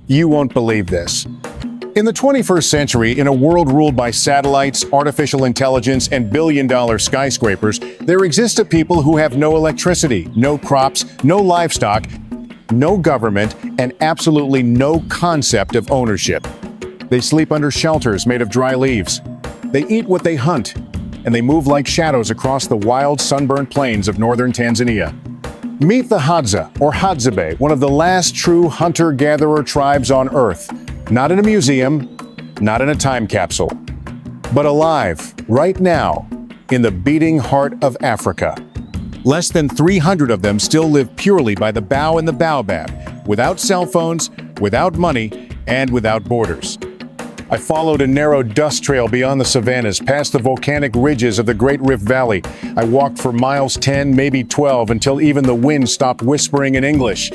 You won't believe this. In the 21st century, in a world ruled by satellites, artificial intelligence, and billion-dollar skyscrapers, there exist a people who have no electricity, no crops, no livestock, no government, and absolutely no concept of ownership. They sleep under shelters made of dry leaves. They eat what they hunt, and they move like shadows across the wild, sunburnt plains of northern Tanzania. Meet the Hadza, or Hadzabe, one of the last true hunter-gatherer tribes on Earth. Not in a museum, not in a time capsule, but alive, right now, in the beating heart of Africa. Less than 300 of them still live purely by the bough and the baobab, without cell phones, without money, and without borders. I followed a narrow dust trail beyond the savannas, past the volcanic ridges of the Great Rift Valley. I walked for miles 10, maybe 12, until even the wind stopped whispering in English.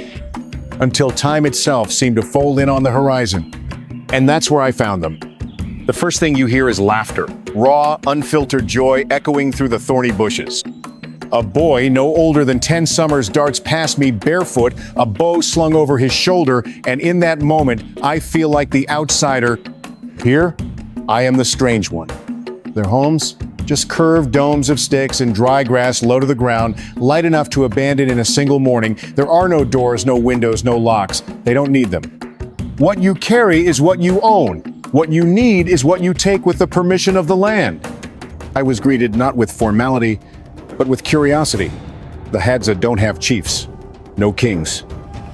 Until time itself seemed to fold in on the horizon. And that's where I found them. The first thing you hear is laughter, raw, unfiltered joy echoing through the thorny bushes. A boy no older than 10 summers darts past me barefoot, a bow slung over his shoulder, and in that moment, I feel like the outsider. Here, I am the strange one. Their homes? Just curved domes of sticks and dry grass low to the ground, light enough to abandon in a single morning. There are no doors, no windows, no locks. They don't need them. What you carry is what you own. What you need is what you take with the permission of the land. I was greeted not with formality, but with curiosity. The Hadza don't have chiefs, no kings,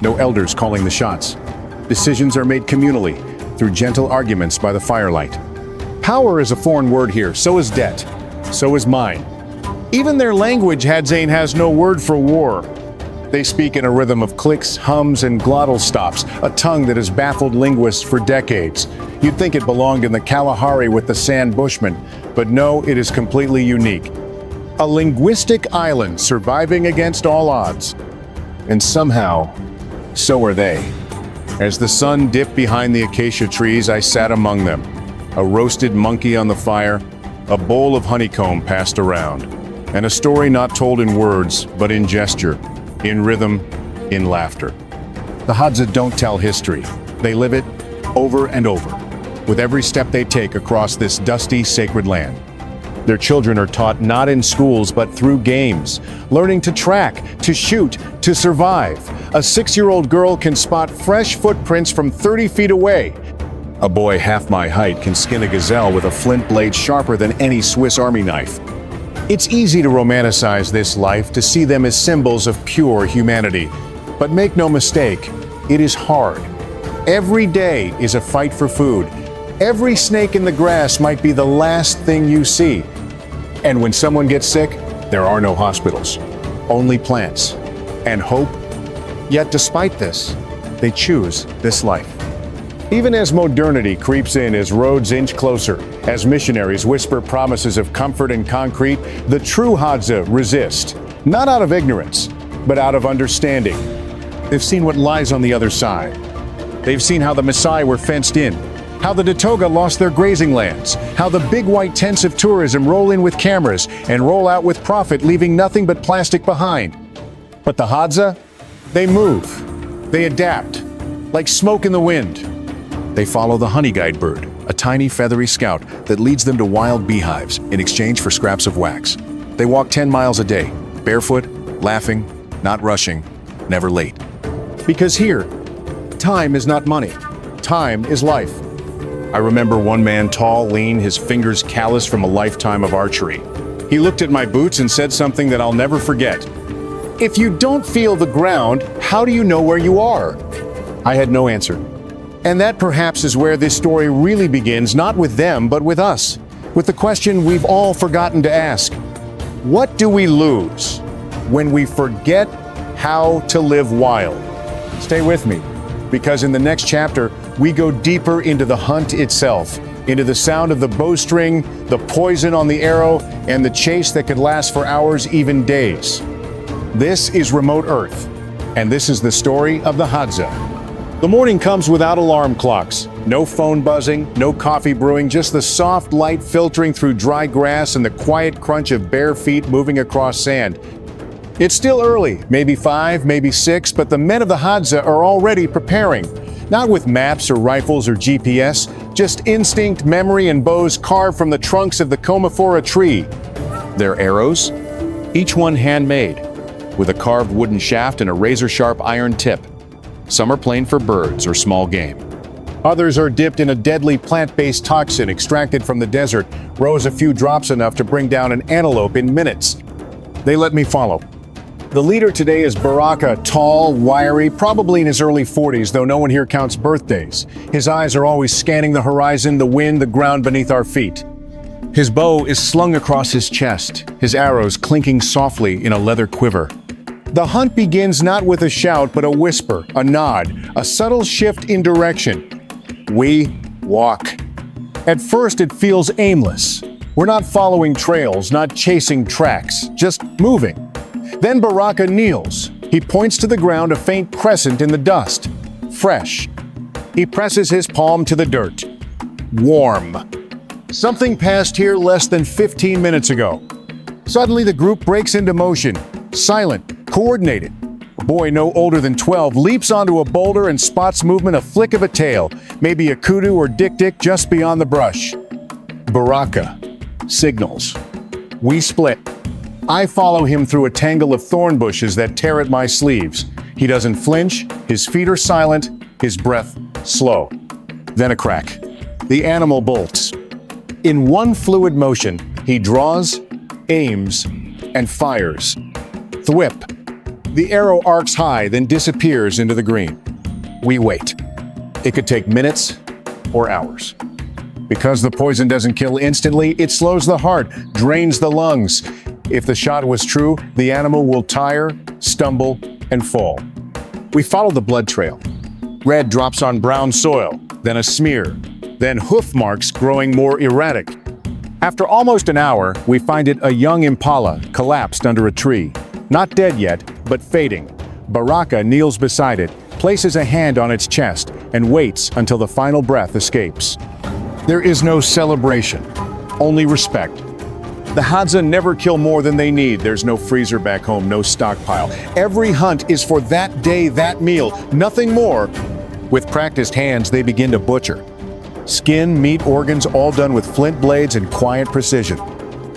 no elders calling the shots. Decisions are made communally, through gentle arguments by the firelight. Power is a foreign word here, so is debt, so is mine. Even their language, Hadzane, has no word for war. They speak in a rhythm of clicks, hums, and glottal stops, a tongue that has baffled linguists for decades. You'd think it belonged in the Kalahari with the San Bushmen, but no, it is completely unique. A linguistic island surviving against all odds. And somehow, so are they. As the sun dipped behind the acacia trees, I sat among them. A roasted monkey on the fire, a bowl of honeycomb passed around, and a story not told in words, but in gesture, in rhythm, in laughter. The Hadza don't tell history. They live it over and over, with every step they take across this dusty, sacred land. Their children are taught not in schools, but through games, learning to track, to shoot, to survive. A 6-year-old girl can spot fresh footprints from 30 feet away. A boy half my height can skin a gazelle with a flint blade sharper than any Swiss Army knife. It's easy to romanticize this life, to see them as symbols of pure humanity. But make no mistake, it is hard. Every day is a fight for food. Every snake in the grass might be the last thing you see. And when someone gets sick, there are no hospitals, only plants and hope. Yet despite this, they choose this life. Even as modernity creeps in, as roads inch closer, as missionaries whisper promises of comfort and concrete, the true Hadza resist, not out of ignorance, but out of understanding. They've seen what lies on the other side. They've seen how the Maasai were fenced in, how the Datoga lost their grazing lands, how the big white tents of tourism roll in with cameras and roll out with profit, leaving nothing but plastic behind. But the Hadza, they move, they adapt, like smoke in the wind. They follow the honey guide bird, a tiny feathery scout that leads them to wild beehives in exchange for scraps of wax. They walk 10 miles a day, barefoot, laughing, not rushing, never late. Because here, time is not money, time is life. I remember one man, tall, lean, his fingers calloused from a lifetime of archery. He looked at my boots and said something that I'll never forget. "If you don't feel the ground, how do you know where you are?" I had no answer. And that perhaps is where this story really begins, not with them, but with us, with the question we've all forgotten to ask. What do we lose when we forget how to live wild? Stay with me, because in the next chapter, we go deeper into the hunt itself, into the sound of the bowstring, the poison on the arrow, and the chase that could last for hours, even days. This is Remote Earth, and this is the story of the Hadza. The morning comes without alarm clocks. No phone buzzing, no coffee brewing, just the soft light filtering through dry grass and the quiet crunch of bare feet moving across sand. It's still early, maybe 5, maybe 6, but the men of the Hadza are already preparing. Not with maps or rifles or GPS, just instinct, memory, and bows carved from the trunks of the Comifora tree. Their arrows? Each one handmade, with a carved wooden shaft and a razor-sharp iron tip. Some are plain for birds or small game. Others are dipped in a deadly plant-based toxin extracted from the desert, rose a few drops enough to bring down an antelope in minutes. They let me follow. The leader today is Baraka, tall, wiry, probably in his early 40s, though no one here counts birthdays. His eyes are always scanning the horizon, the wind, the ground beneath our feet. His bow is slung across his chest, his arrows clinking softly in a leather quiver. The hunt begins not with a shout, but a whisper, a nod, a subtle shift in direction. We walk. At first, it feels aimless. We're not following trails, not chasing tracks, just moving. Then Baraka kneels. He points to the ground, a faint crescent in the dust. Fresh. He presses his palm to the dirt. Warm. Something passed here less than 15 minutes ago. Suddenly, the group breaks into motion. Silent, coordinated. A boy no older than 12 leaps onto a boulder and spots movement a flick of a tail, maybe a kudu or dik-dik just beyond the brush. Baraka signals. We split. I follow him through a tangle of thorn bushes that tear at my sleeves. He doesn't flinch, his feet are silent, his breath slow. Then a crack. The animal bolts. In one fluid motion, he draws, aims, and fires. Thwip. The arrow arcs high, then disappears into the green. We wait. It could take minutes or hours. Because the poison doesn't kill instantly, it slows the heart, drains the lungs. If the shot was true, the animal will tire, stumble, and fall. We follow the blood trail. Red drops on brown soil, then a smear, then hoof marks growing more erratic. After almost an hour, we find it a young impala collapsed under a tree. Not dead yet, but fading. Baraka kneels beside it, places a hand on its chest, and waits until the final breath escapes. There is no celebration, only respect. The Hadza never kill more than they need. There's no freezer back home, no stockpile. Every hunt is for that day, that meal, nothing more. With practiced hands, they begin to butcher. Skin, meat, organs, all done with flint blades and quiet precision.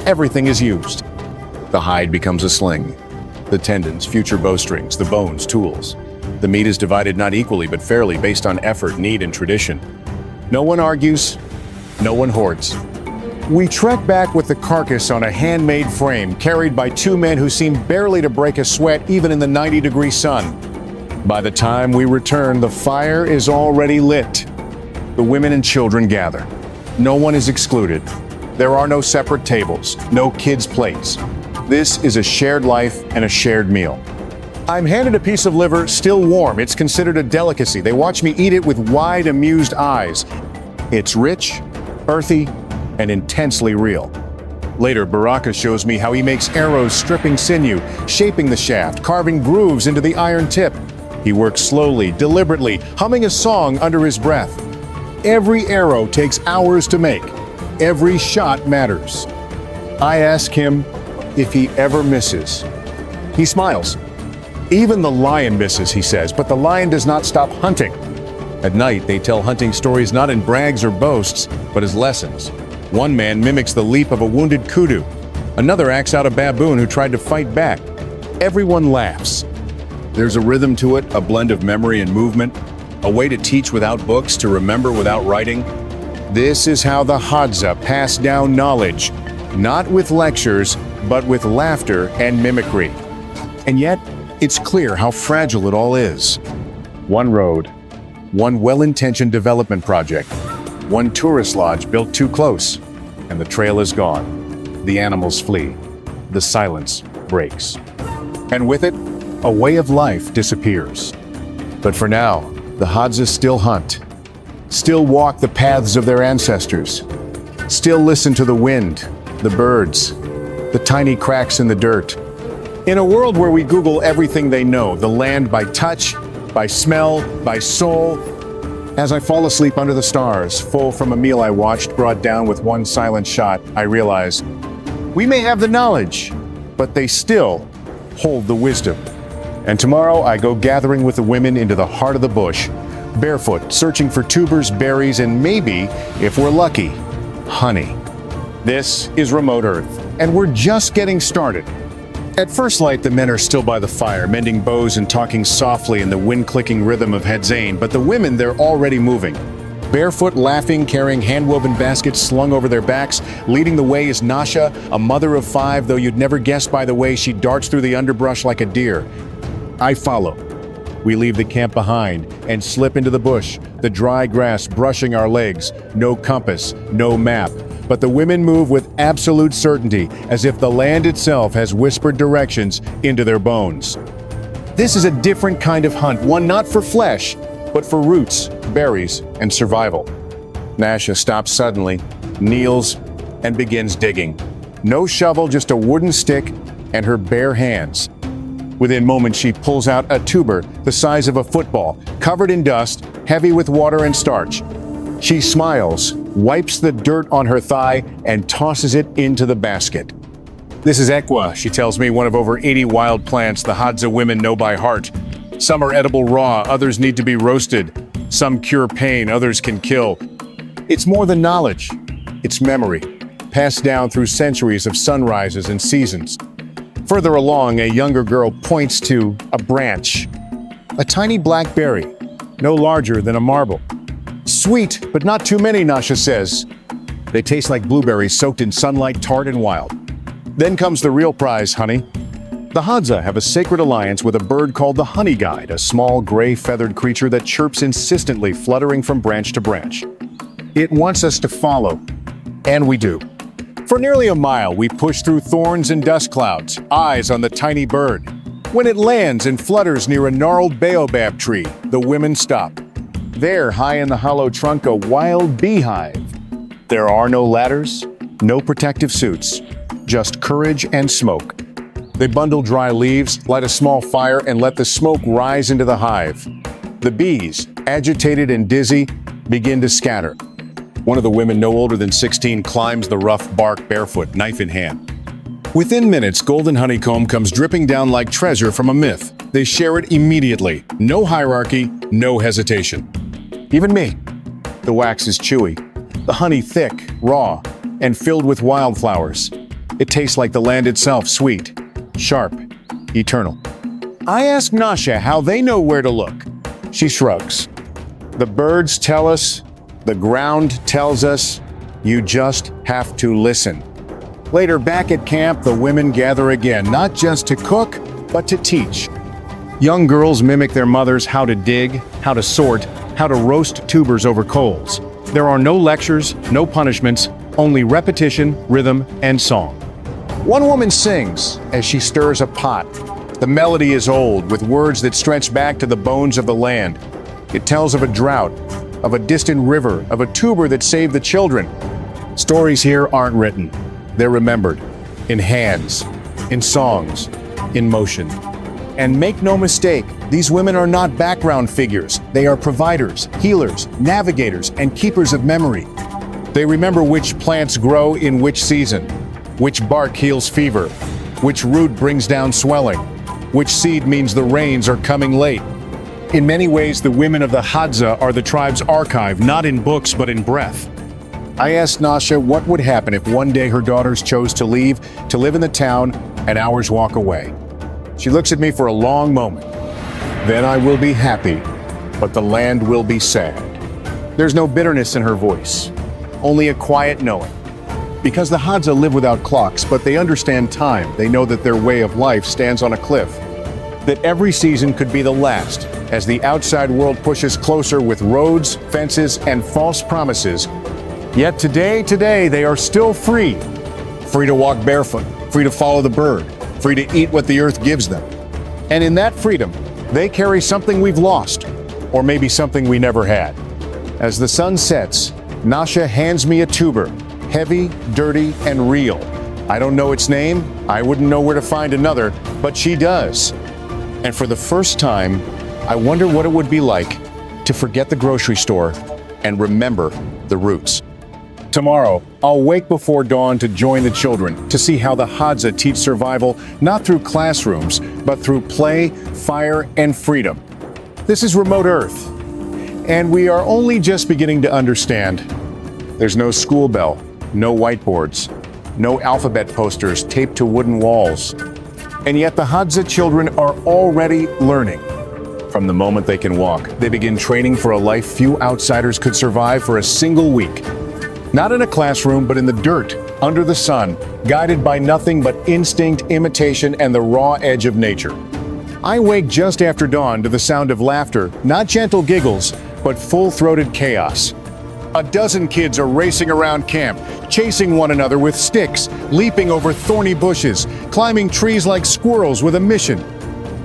Everything is used. The hide becomes a sling. The tendons, future bowstrings, the bones, tools. The meat is divided not equally but fairly based on effort, need, and tradition. No one argues, no one hoards. We trek back with the carcass on a handmade frame carried by two men who seem barely to break a sweat even in the 90-degree sun. By the time we return, the fire is already lit. The women and children gather. No one is excluded. There are no separate tables, no kids' plates. This is a shared life and a shared meal. I'm handed a piece of liver, still warm. It's considered a delicacy. They watch me eat it with wide, amused eyes. It's rich, earthy, and intensely real. Later, Baraka shows me how he makes arrows stripping sinew, shaping the shaft, carving grooves into the iron tip. He works slowly, deliberately, humming a song under his breath. Every arrow takes hours to make. Every shot matters. I ask him if he ever misses. He smiles. Even the lion misses, he says, but the lion does not stop hunting. At night, they tell hunting stories not in brags or boasts, but as lessons. One man mimics the leap of a wounded kudu. Another acts out a baboon who tried to fight back. Everyone laughs. There's a rhythm to it, a blend of memory and movement, a way to teach without books, to remember without writing. This is how the Hadza pass down knowledge, not with lectures, but with laughter and mimicry. And yet, it's clear how fragile it all is. One road, one well-intentioned development project, one tourist lodge built too close, and the trail is gone. The animals flee. The silence breaks. And with it, a way of life disappears. But for now, the Hadza still hunt, still walk the paths of their ancestors, still listen to the wind, the birds, the tiny cracks in the dirt. In a world where we Google everything they know, the land by touch, by smell, by soul, as I fall asleep under the stars, full from a meal I watched, brought down with one silent shot, I realize we may have the knowledge, but they still hold the wisdom. And tomorrow I go gathering with the women into the heart of the bush, barefoot, searching for tubers, berries, and maybe, if we're lucky, honey. This is Remote Earth, and we're just getting started. At first light, the men are still by the fire, mending bows and talking softly in the wind-clicking rhythm of Hadza, but the women, they're already moving. Barefoot, laughing, carrying hand-woven baskets slung over their backs. Leading the way is Nasha, a mother of 5, though you'd never guess by the way she darts through the underbrush like a deer. I follow. We leave the camp behind and slip into the bush, the dry grass brushing our legs. No compass, no map. But the women move with absolute certainty, as if the land itself has whispered directions into their bones. This is a different kind of hunt, one not for flesh, but for roots, berries, and survival. Nasha stops suddenly, kneels, and begins digging. No shovel, just a wooden stick and her bare hands. Within moments, she pulls out a tuber the size of a football, covered in dust, heavy with water and starch. She smiles, wipes the dirt on her thigh, and tosses it into the basket. This is Ekwa, she tells me, one of over 80 wild plants the Hadza women know by heart. Some are edible raw, others need to be roasted. Some cure pain, others can kill. It's more than knowledge. It's memory, passed down through centuries of sunrises and seasons. Further along, a younger girl points to a branch. A tiny black berry, no larger than a marble. Sweet, but not too many, Nasha says. They taste like blueberries soaked in sunlight, tart and wild. Then comes the real prize, honey. The Hadza have a sacred alliance with a bird called the honey guide, a small gray feathered creature that chirps insistently, fluttering from branch to branch. It wants us to follow, and we do. For nearly a mile, we push through thorns and dust clouds, eyes on the tiny bird. When it lands and flutters near a gnarled baobab tree, the women stop. There, high in the hollow trunk, a wild beehive. There are no ladders, no protective suits, just courage and smoke. They bundle dry leaves, light a small fire, and let the smoke rise into the hive. The bees, agitated and dizzy, begin to scatter. One of the women, no older than 16, climbs the rough bark barefoot, knife in hand. Within minutes, golden honeycomb comes dripping down like treasure from a myth. They share it immediately. No hierarchy, no hesitation. Even me. The wax is chewy, the honey thick, raw, and filled with wildflowers. It tastes like the land itself, sweet, sharp, eternal. I ask Nasha how they know where to look. She shrugs. The birds tell us, the ground tells us, you just have to listen. Later, back at camp, the women gather again, not just to cook, but to teach. Young girls mimic their mothers how to dig, how to sort, how to roast tubers over coals. There are no lectures, no punishments, only repetition, rhythm, and song. One woman sings as she stirs a pot. The melody is old, with words that stretch back to the bones of the land. It tells of a drought, of a distant river, of a tuber that saved the children. Stories here aren't written. They're remembered, in hands, in songs, in motion. And make no mistake, these women are not background figures. They are providers, healers, navigators, and keepers of memory. They remember which plants grow in which season, which bark heals fever, which root brings down swelling, which seed means the rains are coming late. In many ways, the women of the Hadza are the tribe's archive, not in books, but in breath. I asked Nasha what would happen if one day her daughters chose to leave, to live in the town, an hour's walk away. She looks at me for a long moment. Then I will be happy, but the land will be sad. There's no bitterness in her voice, only a quiet knowing. Because the Hadza live without clocks, but they understand time. They know that their way of life stands on a cliff, that every season could be the last, as the outside world pushes closer with roads, fences, and false promises. Yet today, they are still free. Free to walk barefoot, free to follow the bird, free to eat what the earth gives them. And in that freedom, they carry something we've lost, or maybe something we never had. As the sun sets, Nasha hands me a tuber, heavy, dirty, and real. I don't know its name, I wouldn't know where to find another, but she does. And for the first time, I wonder what it would be like to forget the grocery store and remember the roots. Tomorrow, I'll wake before dawn to join the children, to see how the Hadza teach survival not through classrooms, but through play, fire, and freedom. This is Remote Earth, And we are only just beginning to understand. There's no school bell, no whiteboards, no alphabet posters taped to wooden walls. And yet the Hadza children are already learning. From the moment they can walk, they begin training for a life few outsiders could survive for a single week. Not in a classroom, but in the dirt, under the sun, guided by nothing but instinct, imitation, and the raw edge of nature. I wake just after dawn to the sound of laughter, not gentle giggles, but full-throated chaos. A dozen kids are racing around camp, chasing one another with sticks, leaping over thorny bushes, climbing trees like squirrels with a mission.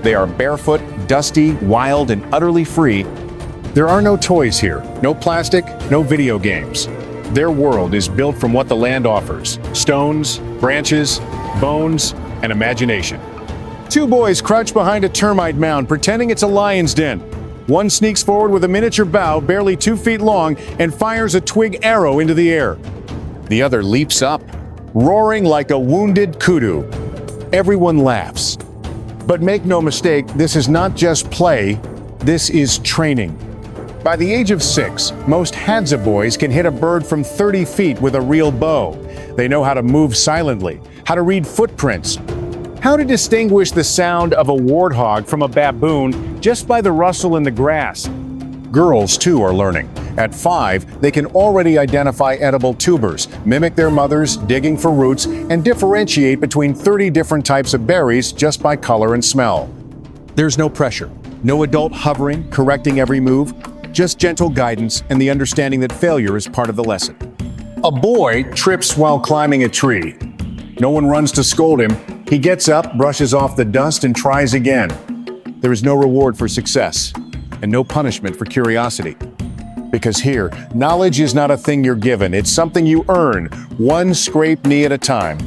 They are barefoot, dusty, wild, and utterly free. There are no toys here, no plastic, no video games. Their world is built from what the land offers: stones, branches, bones, and imagination. Two boys crouch behind a termite mound, pretending it's a lion's den. One sneaks forward with a miniature bow, barely 2 feet long, and fires a twig arrow into the air. The other leaps up, roaring like a wounded kudu. Everyone laughs. But make no mistake, this is not just play, this is training. By the age of 6, most Hadza boys can hit a bird from 30 feet with a real bow. They know how to move silently, how to read footprints, how to distinguish the sound of a warthog from a baboon just by the rustle in the grass. Girls, too, are learning. At 5, they can already identify edible tubers, mimic their mothers, digging for roots, and differentiate between 30 different types of berries just by color and smell. There's no pressure, no adult hovering, correcting every move, just gentle guidance and the understanding that failure is part of the lesson. A boy trips while climbing a tree. No one runs to scold him. He gets up, brushes off the dust, and tries again. There is no reward for success, and no punishment for curiosity. Because here, knowledge is not a thing you're given, it's something you earn, one scraped knee at a time.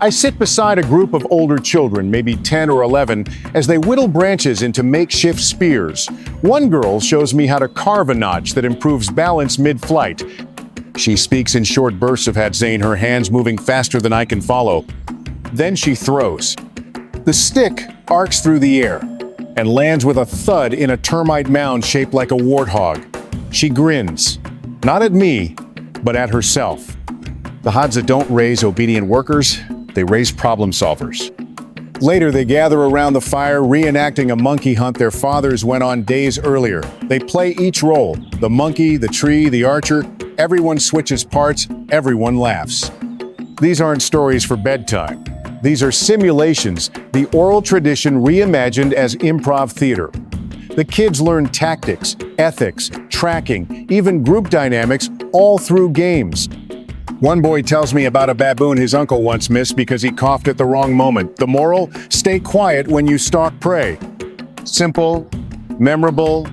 I sit beside a group of older children, maybe 10 or 11, as they whittle branches into makeshift spears. One girl shows me how to carve a notch that improves balance mid-flight. She speaks in short bursts of Hadza, her hands moving faster than I can follow. Then she throws. The stick arcs through the air and lands with a thud in a termite mound shaped like a warthog. She grins, not at me, but at herself. The Hadza don't raise obedient workers, they raise problem solvers. Later, they gather around the fire, reenacting a monkey hunt their fathers went on days earlier. They play each role: the monkey, the tree, the archer. Everyone switches parts, everyone laughs. These aren't stories for bedtime. These are simulations, the oral tradition reimagined as improv theater. The kids learn tactics, ethics, tracking, even group dynamics, all through games. One boy tells me about a baboon his uncle once missed because he coughed at the wrong moment. The moral: stay quiet when you stalk prey. Simple, memorable,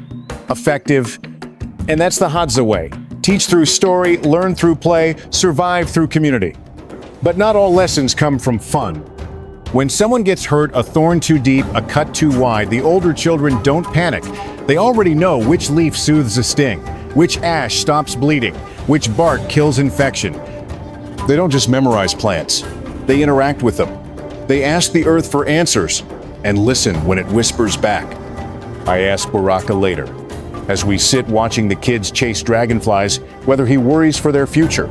effective, and that's the Hadza way. Teach through story, learn through play, survive through community. But not all lessons come from fun. When someone gets hurt, a thorn too deep, a cut too wide, the older children don't panic. They already know which leaf soothes a sting, which ash stops bleeding, which bark kills infection. They don't just memorize plants. They interact with them. They ask the earth for answers and listen when it whispers back. I ask Baraka later, as we sit watching the kids chase dragonflies, whether he worries for their future.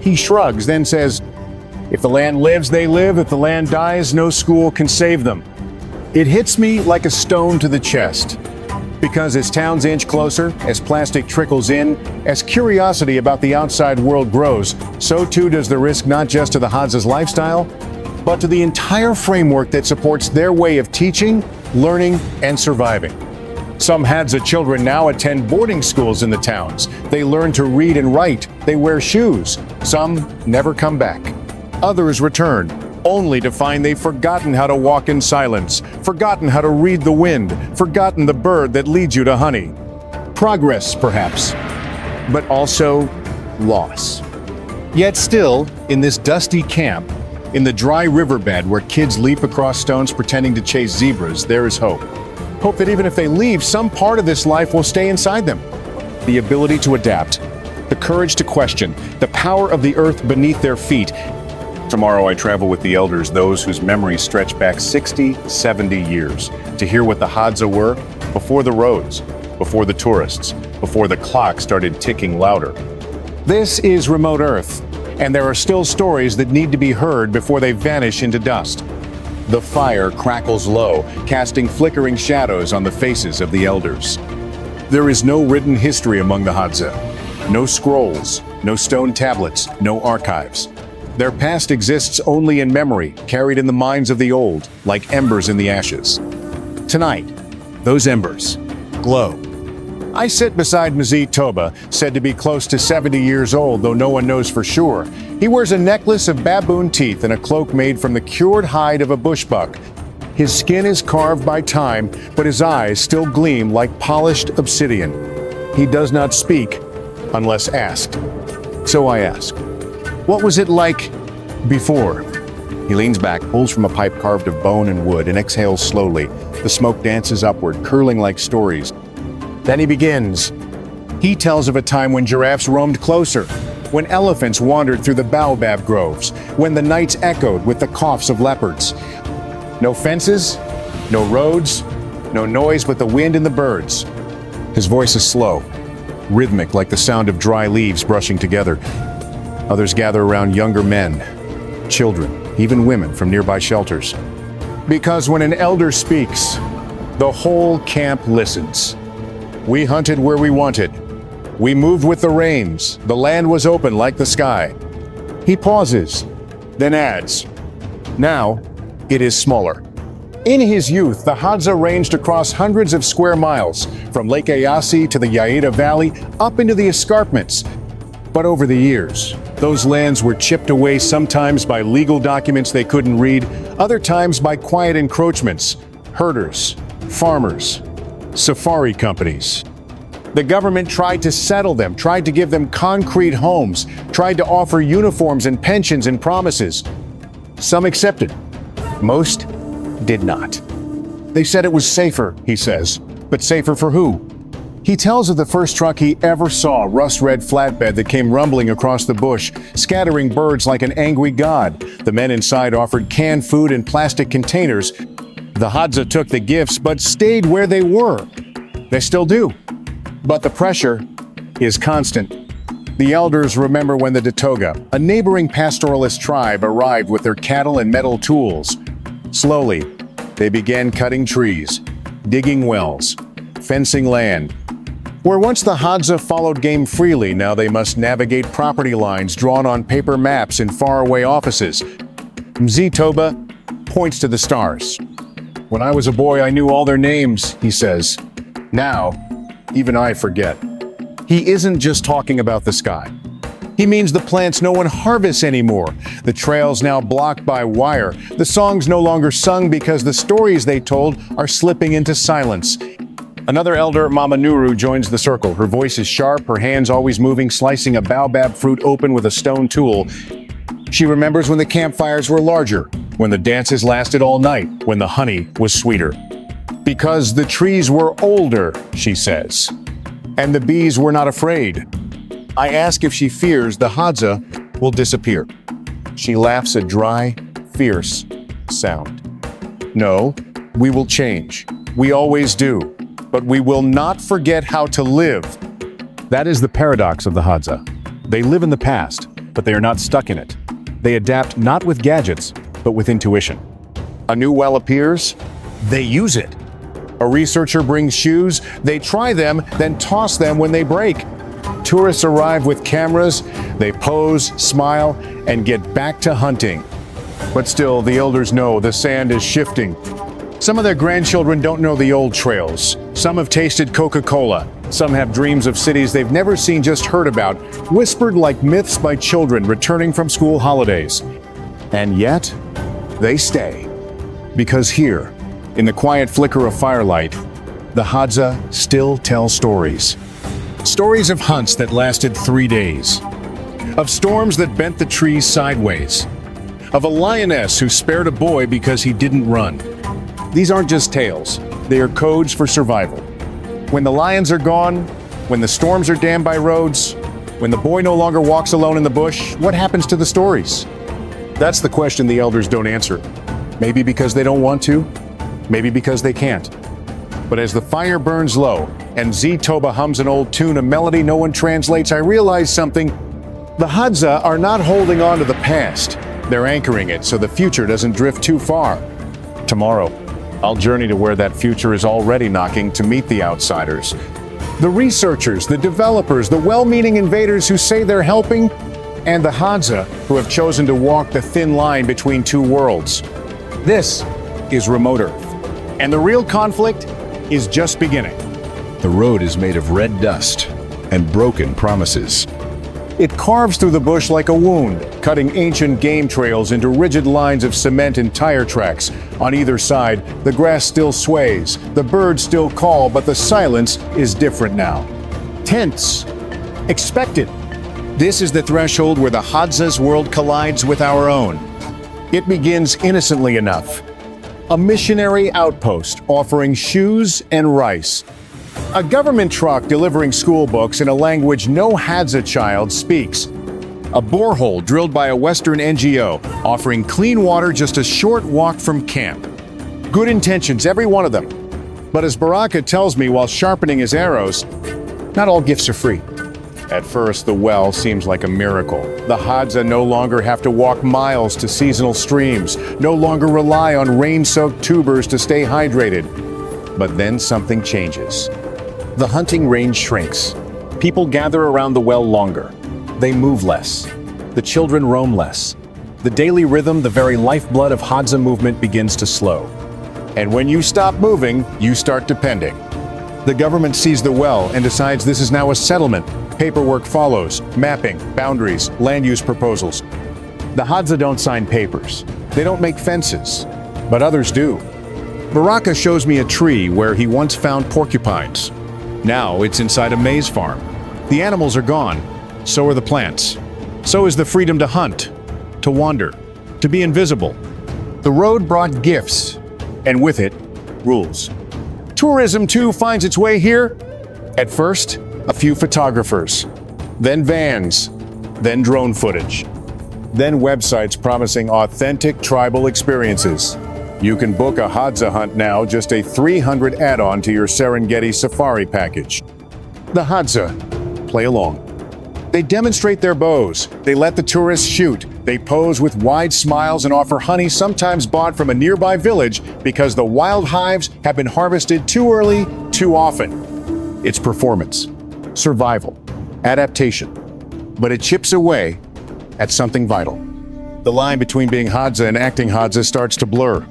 He shrugs, then says, "If the land lives, they live. If the land dies, no school can save them." It hits me like a stone to the chest. Because as towns inch closer, as plastic trickles in, as curiosity about the outside world grows, so too does the risk not just to the Hadza's lifestyle, but to the entire framework that supports their way of teaching, learning, and surviving. Some Hadza children now attend boarding schools in the towns. They learn to read and write. They wear shoes. Some never come back. Others return, only to find they've forgotten how to walk in silence, forgotten how to read the wind, forgotten the bird that leads you to honey. Progress, perhaps, but also loss. Yet still, in this dusty camp, in the dry riverbed where kids leap across stones pretending to chase zebras, there is hope. Hope that even if they leave, some part of this life will stay inside them. The ability to adapt, the courage to question, the power of the earth beneath their feet. Tomorrow I travel with the elders, those whose memories stretch back 60, 70 years, to hear what the Hadza were before the roads, before the tourists, before the clock started ticking louder. This is remote Earth, and there are still stories that need to be heard before they vanish into dust. The fire crackles low, casting flickering shadows on the faces of the elders. There is no written history among the Hadza. No scrolls, no stone tablets, no archives. Their past exists only in memory, carried in the minds of the old, like embers in the ashes. Tonight, those embers glow. I sit beside Mzee Toba, said to be close to 70 years old, though no one knows for sure. He wears a necklace of baboon teeth and a cloak made from the cured hide of a bushbuck. His skin is carved by time, but his eyes still gleam like polished obsidian. He does not speak unless asked. So I ask, what was it like before? He leans back, pulls from a pipe carved of bone and wood, and exhales slowly. The smoke dances upward, curling like stories. Then he begins. He tells of a time when giraffes roamed closer, when elephants wandered through the baobab groves, when the nights echoed with the coughs of leopards. No fences, no roads, no noise but the wind and the birds. His voice is slow, rhythmic like the sound of dry leaves brushing together. Others gather around younger men, children, even women from nearby shelters. Because when an elder speaks, the whole camp listens. We hunted where we wanted. We moved with the rains. The land was open like the sky. He pauses, then adds, now it is smaller. In his youth, the Hadza ranged across hundreds of square miles, from Lake Eyasi to the Yaida Valley, up into the escarpments. But over the years, those lands were chipped away sometimes by legal documents they couldn't read, other times by quiet encroachments, herders, farmers, safari companies. The government tried to settle them, tried to give them concrete homes, tried to offer uniforms and pensions and promises. Some accepted. Most did not. They said it was safer, he says. But safer for who? He tells of the first truck he ever saw, rust-red flatbed that came rumbling across the bush, scattering birds like an angry god. The men inside offered canned food in plastic containers. The Hadza took the gifts but stayed where they were. They still do. But the pressure is constant. The elders remember when the Datoga, a neighboring pastoralist tribe, arrived with their cattle and metal tools. Slowly, they began cutting trees, digging wells, fencing land. Where once the Hadza followed game freely, now they must navigate property lines drawn on paper maps in faraway offices. Mzee Toba points to the stars. When I was a boy, I knew all their names, he says. Now, even I forget. He isn't just talking about the sky. He means the plants no one harvests anymore. The trails now blocked by wire. The songs no longer sung because the stories they told are slipping into silence. Another elder, Mama Nuru, joins the circle. Her voice is sharp, her hands always moving, slicing a baobab fruit open with a stone tool. She remembers when the campfires were larger, when the dances lasted all night, when the honey was sweeter. Because the trees were older, she says, and the bees were not afraid. I ask if she fears the Hadza will disappear. She laughs a dry, fierce sound. No, we will change. We always do. But we will not forget how to live. That is the paradox of the Hadza. They live in the past, but they are not stuck in it. They adapt not with gadgets, but with intuition. A new well appears, they use it. A researcher brings shoes, they try them, then toss them when they break. Tourists arrive with cameras, they pose, smile, and get back to hunting. But still, the elders know the sand is shifting. Some of their grandchildren don't know the old trails. Some have tasted Coca-Cola. Some have dreams of cities they've never seen, just heard about, whispered like myths by children returning from school holidays. And yet, they stay. Because here, in the quiet flicker of firelight, the Hadza still tell stories. Stories of hunts that lasted 3 days. Of storms that bent the trees sideways. Of a lioness who spared a boy because he didn't run. These aren't just tales, they are codes for survival. When the lions are gone, when the storms are dammed by roads, when the boy no longer walks alone in the bush, what happens to the stories? That's the question the elders don't answer. Maybe because they don't want to, maybe because they can't. But as the fire burns low, and Z Toba hums an old tune, a melody no one translates, I realize something. The Hadza are not holding on to the past. They're anchoring it so the future doesn't drift too far. Tomorrow, I'll journey to where that future is already knocking to meet the outsiders. The researchers, the developers, the well-meaning invaders who say they're helping, and the Hadza who have chosen to walk the thin line between two worlds. This is Remote Earth, and the real conflict is just beginning. The road is made of red dust and broken promises. It carves through the bush like a wound, cutting ancient game trails into rigid lines of cement and tire tracks. On either side, the grass still sways, the birds still call, but the silence is different now. Tense. Expected. This is the threshold where the Hadza's world collides with our own. It begins innocently enough. A missionary outpost offering shoes and rice. A government truck delivering school books in a language no Hadza child speaks. A borehole drilled by a Western NGO, offering clean water just a short walk from camp. Good intentions, every one of them. But as Baraka tells me while sharpening his arrows, not all gifts are free. At first, the well seems like a miracle. The Hadza no longer have to walk miles to seasonal streams, no longer rely on rain-soaked tubers to stay hydrated. But then something changes. The hunting range shrinks. People gather around the well longer. They move less. The children roam less. The daily rhythm, the very lifeblood of Hadza movement begins to slow. And when you stop moving, you start depending. The government sees the well and decides this is now a settlement. Paperwork follows, mapping, boundaries, land use proposals. The Hadza don't sign papers. They don't make fences, but others do. Baraka shows me a tree where he once found porcupines. Now it's inside a maize farm. The animals are gone. So are the plants. So is the freedom to hunt, to wander, to be invisible. The road brought gifts, and with it, rules. Tourism, too, finds its way here. At first, a few photographers, then vans, then drone footage, then websites promising authentic tribal experiences. You can book a Hadza hunt now, just a 300 add-on to your Serengeti safari package. The Hadza play along. They demonstrate their bows. They let the tourists shoot. They pose with wide smiles and offer honey sometimes bought from a nearby village because the wild hives have been harvested too early, too often. It's performance, survival, adaptation. But it chips away at something vital. The line between being Hadza and acting Hadza starts to blur.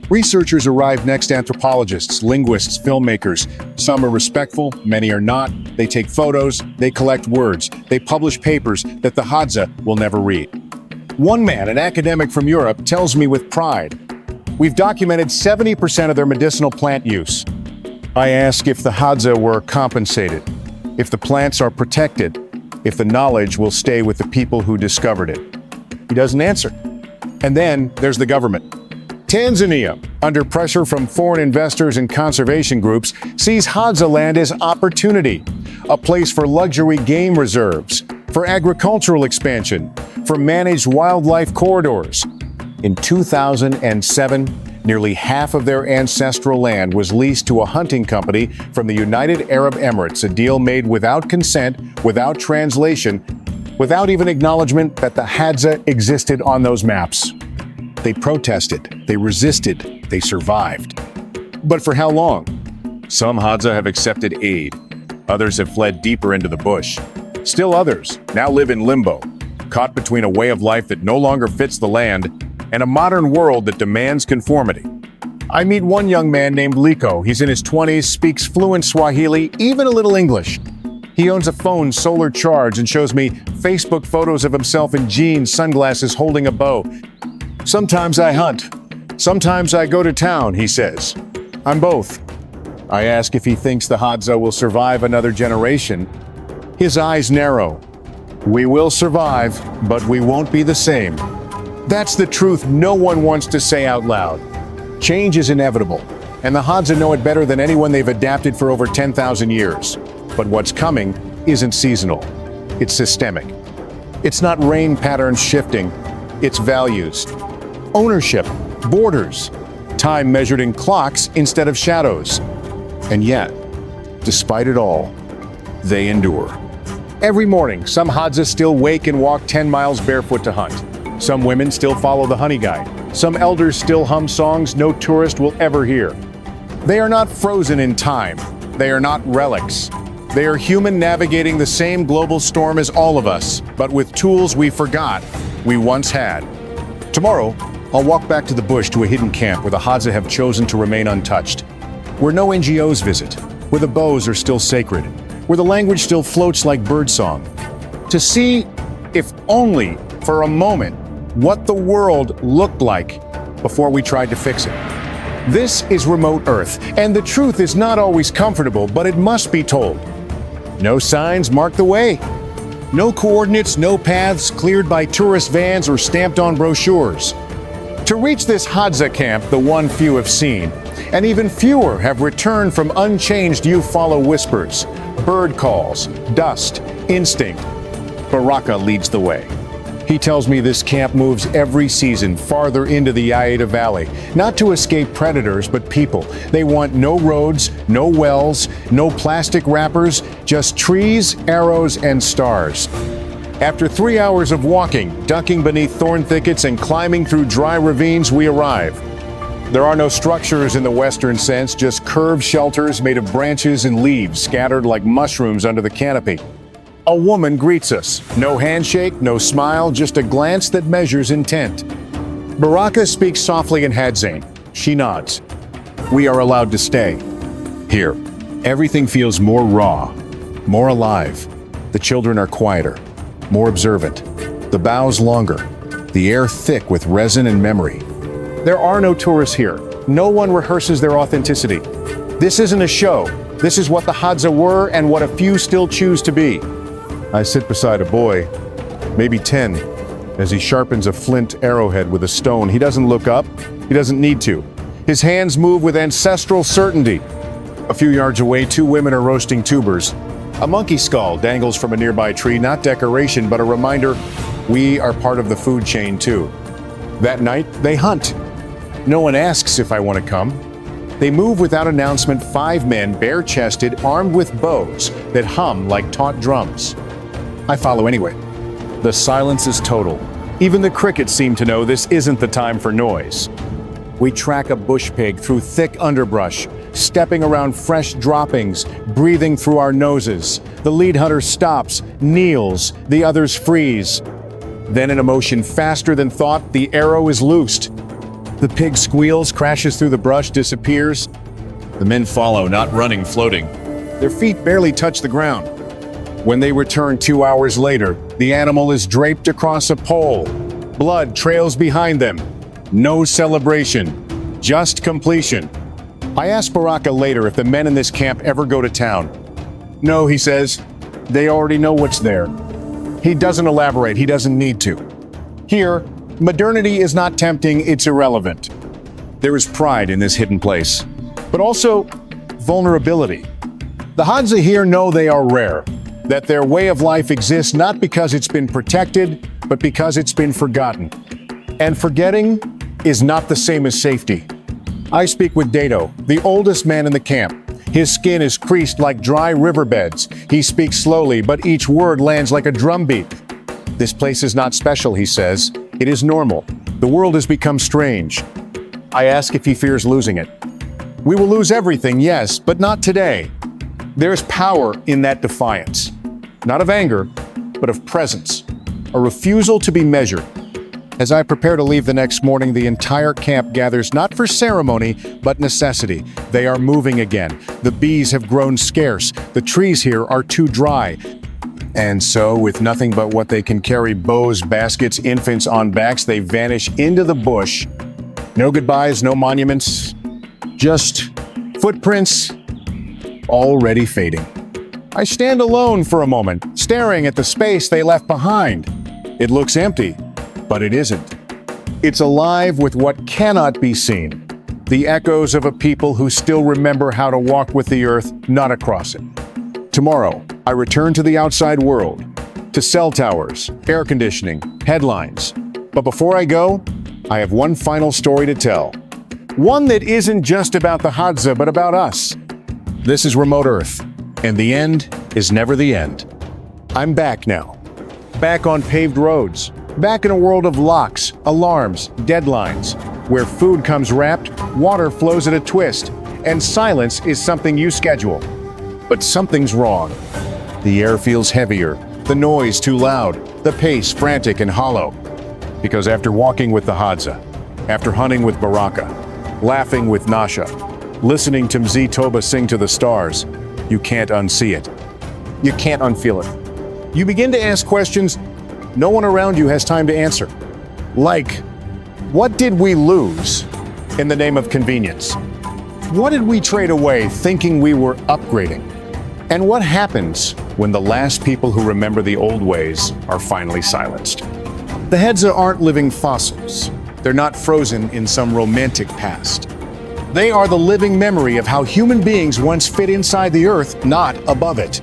Researchers arrive next, anthropologists, linguists, filmmakers. Some are respectful, many are not. They take photos, they collect words, they publish papers that the Hadza will never read. One man, an academic from Europe, tells me with pride, "We've documented 70% of their medicinal plant use." I ask if the Hadza were compensated, if the plants are protected, if the knowledge will stay with the people who discovered it. He doesn't answer. And then there's the government. Tanzania, under pressure from foreign investors and conservation groups, sees Hadza land as opportunity, a place for luxury game reserves, for agricultural expansion, for managed wildlife corridors. In 2007, nearly half of their ancestral land was leased to a hunting company from the United Arab Emirates, a deal made without consent, without translation, without even acknowledgement that the Hadza existed on those maps. They protested, they resisted, they survived. But for how long? Some Hadza have accepted aid. Others have fled deeper into the bush. Still others now live in limbo, caught between a way of life that no longer fits the land and a modern world that demands conformity. I meet one young man named Liko. He's in his 20s, speaks fluent Swahili, even a little English. He owns a phone solar charged and shows me Facebook photos of himself in jeans, sunglasses, holding a bow. "Sometimes I hunt. Sometimes I go to town," he says. "I'm both." I ask if he thinks the Hadza will survive another generation. His eyes narrow. "We will survive, but we won't be the same." That's the truth no one wants to say out loud. Change is inevitable, and the Hadza know it better than anyone. They've adapted for over 10,000 years. But what's coming isn't seasonal. It's systemic. It's not rain patterns shifting. It's values. Ownership, borders, time measured in clocks instead of shadows. And yet, Despite it all, they endure. Every morning, some Hadza still wake and walk 10 miles barefoot to hunt. Some women still follow the honey guide. Some elders still hum songs no tourist will ever hear. They are not frozen in time. They are not relics. They are human navigating the same global storm as all of us, but with tools we forgot we once had. Tomorrow, I'll walk back to the bush to a hidden camp where the Hadza have chosen to remain untouched. Where no NGOs visit, where the bows are still sacred, where the language still floats like birdsong. To see, if only for a moment, what the world looked like before we tried to fix it. This is remote Earth, and the truth is not always comfortable, but it must be told. No signs mark the way. No coordinates, no paths cleared by tourist vans or stamped on brochures. To reach this Hadza camp, the one few have seen, and even fewer have returned from unchanged you follow whispers, bird calls, dust, instinct. Baraka leads the way. He tells me this camp moves every season farther into the Yaeda Valley, not to escape predators, but people. They want no roads, no wells, no plastic wrappers, just trees, arrows, and stars. After 3 hours of walking, ducking beneath thorn thickets, and climbing through dry ravines, we arrive. There are no structures in the Western sense, just curved shelters made of branches and leaves scattered like mushrooms under the canopy. A woman greets us. No handshake, no smile, just a glance that measures intent. Baraka speaks softly in Hadza. She nods. We are allowed to stay. Here, everything feels more raw, more alive. The children are quieter, more observant. The boughs longer, the air thick with resin and memory. There are no tourists here. No one rehearses their authenticity. This isn't a show. This is what the Hadza were and what a few still choose to be. I sit beside a boy, maybe 10, as he sharpens a flint arrowhead with a stone. He doesn't look up. He doesn't need to. His hands move with ancestral certainty. A few yards away, 2 women are roasting tubers. A monkey skull dangles from a nearby tree, not decoration, but a reminder we are part of the food chain too. That night, they hunt. No one asks if I want to come. They move without announcement, 5 men, bare-chested, armed with bows that hum like taut drums. I follow anyway. The silence is total. Even the crickets seem to know this isn't the time for noise. We track a bush pig through thick underbrush, stepping around fresh droppings, breathing through our noses. The lead hunter stops, kneels, the others freeze. Then in a motion faster than thought, the arrow is loosed. The pig squeals, crashes through the brush, disappears. The men follow, not running, floating. Their feet barely touch the ground. When they return 2 hours later, the animal is draped across a pole. Blood trails behind them. No celebration, just completion. I ask Baraka later if the men in this camp ever go to town. No, he says, they already know what's there. He doesn't elaborate, he doesn't need to. Here, modernity is not tempting, it's irrelevant. There is pride in this hidden place, but also vulnerability. The Hadza here know they are rare, that their way of life exists not because it's been protected, but because it's been forgotten. And forgetting is not the same as safety. I speak with Dato, the oldest man in the camp. His skin is creased like dry riverbeds. He speaks slowly, but each word lands like a drumbeat. This place is not special, he says. It is normal. The world has become strange. I ask if he fears losing it. We will lose everything, yes, but not today. There's power in that defiance. Not of anger, but of presence. A refusal to be measured. As I prepare to leave the next morning, the entire camp gathers not for ceremony, but necessity. They are moving again. The bees have grown scarce. The trees here are too dry. And so, with nothing but what they can carry, bows, baskets, infants on backs, they vanish into the bush. No goodbyes, no monuments, just footprints already fading. I stand alone for a moment, staring at the space they left behind. It looks empty, but it isn't. It's alive with what cannot be seen. The echoes of a people who still remember how to walk with the earth, not across it. Tomorrow, I return to the outside world, to cell towers, air conditioning, headlines. But before I go, I have one final story to tell. One that isn't just about the Hadza, but about us. This is Remote Earth, And the end is never the end. I'm back now. Back on paved roads. Back in a world of locks, alarms, deadlines, where food comes wrapped, water flows at a twist, and silence is something you schedule. But something's wrong. The air feels heavier, the noise too loud, the pace frantic and hollow. Because after walking with the Hadza, after hunting with Baraka, laughing with Nasha, listening to Mzee Toba sing to the stars, you can't unsee it. You can't unfeel it. You begin to ask questions no one around you has time to answer. Like, what did we lose in the name of convenience? What did we trade away thinking we were upgrading? And what happens when the last people who remember the old ways are finally silenced? The Hadza aren't living fossils. They're not frozen in some romantic past. They are the living memory of how human beings once fit inside the earth, not above it.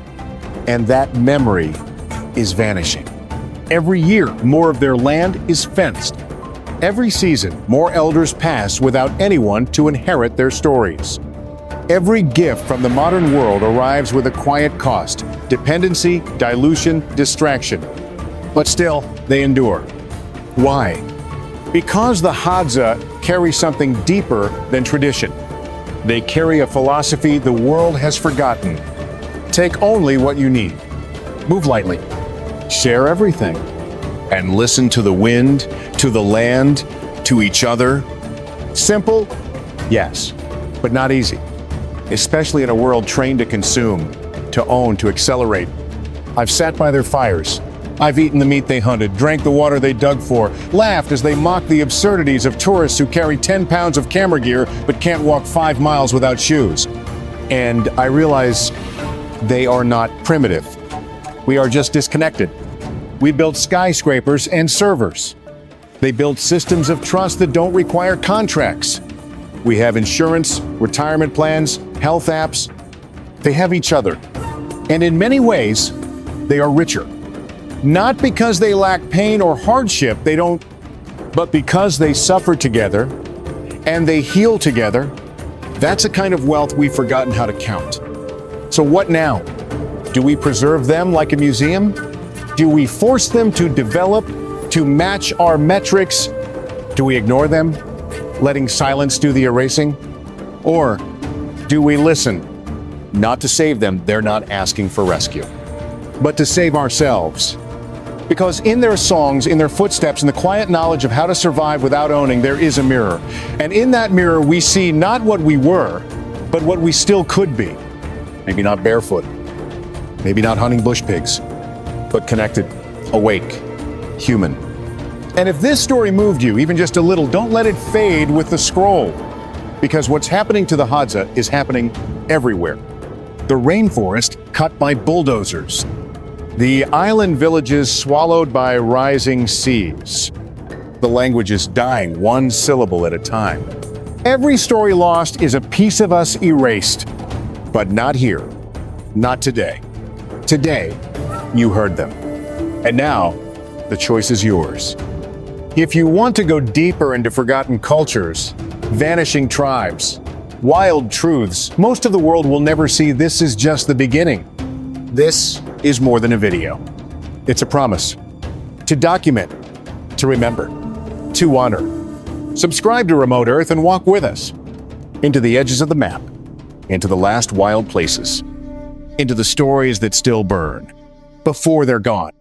And that memory is vanishing. Every year, more of their land is fenced. Every season, more elders pass without anyone to inherit their stories. Every gift from the modern world arrives with a quiet cost: dependency, dilution, distraction. But still, they endure. Why? Because the Hadza carry something deeper than tradition. They carry a philosophy the world has forgotten. Take only what you need. Move lightly. Share everything. And listen to the wind, to the land, to each other. Simple? Yes, but not easy. Especially in a world trained to consume, to own, to accelerate. I've sat by their fires. I've eaten the meat they hunted, drank the water they dug for, laughed as they mocked the absurdities of tourists who carry 10 pounds of camera gear but can't walk 5 miles without shoes. And I realize they are not primitive. We are just disconnected. We built skyscrapers and servers. They built systems of trust that don't require contracts. We have insurance, retirement plans, health apps. They have each other. And in many ways, they are richer. Not because they lack pain or hardship, but because they suffer together and they heal together. That's a kind of wealth we've forgotten how to count. So what now? Do we preserve them like a museum? Do we force them to develop, to match our metrics? Do we ignore them, letting silence do the erasing? Or do we listen? Not to save them, they're not asking for rescue, but to save ourselves. Because in their songs, in their footsteps, in the quiet knowledge of how to survive without owning, there is a mirror. And in that mirror, we see not what we were, but what we still could be. Maybe not barefoot, maybe not hunting bush pigs, but connected, awake, human. And if this story moved you even just a little, don't let it fade with the scroll. Because what's happening to the Hadza is happening everywhere. The rainforest cut by bulldozers. The island villages swallowed by rising seas. The language is dying one syllable at a time. Every story lost is a piece of us erased. But not here. Not today. Today, you heard them. And now, the choice is yours. If you want to go deeper into forgotten cultures, vanishing tribes, wild truths, most of the world will never see. This is just the beginning. This is more than a video. It's a promise. To document, to remember, to honor. Subscribe to Remote Earth and walk with us into the edges of the map, into the last wild places, into the stories that still burn before they're gone.